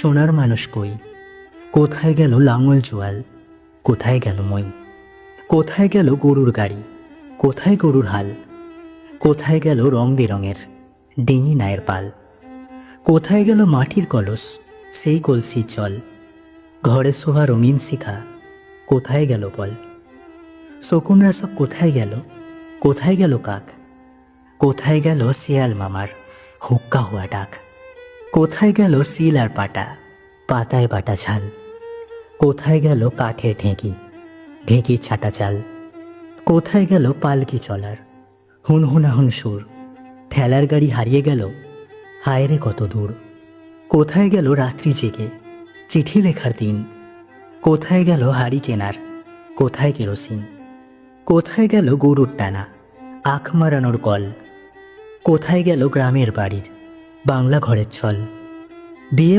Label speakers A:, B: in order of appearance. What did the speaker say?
A: সোনার মানুষ কই? কোথায় গেল লাঙল জোয়াল? কোথায় গেল মই? কোথায় গেল গরুর গাড়ি? কোথায় গরুর হাল? কোথায় গেল রং বেরঙের ডিঙি নায়ের পাল? কোথায় গেল মাটির কলস, সেই কলসির জল? ঘরে শোভা রঙিন শিখা কোথায় গেল বল? শকুনরা সব কোথায় গেল? কোথায় গেল কাক? কোথায় গেল শিয়াল মামার হুক্কা হওয়া ডাক? কোথায় গেল শিল আর পাটা, পাতায় বাটা ঝাল? কোথায় গেল কাঠের ঢেঁকি, ঢেঁকির ছাটা চাল? কোথায় গেল পালকি চলার হুনহুনাহুন সুর? ঠেলার গাড়ি হারিয়ে গেল, হায় রে কত দূর। কোথায় গেল রাত্রি জেগে চিঠি লেখার দিন? কোথায় গেল হাড়ি কেনার, কোথায় কেরোসিন? কোথায় গেল গরুর টানা আখ মারানোর কল? কোথায় গেল গ্রামের বাড়ির বাংলা ঘরের ছল? বিয়ে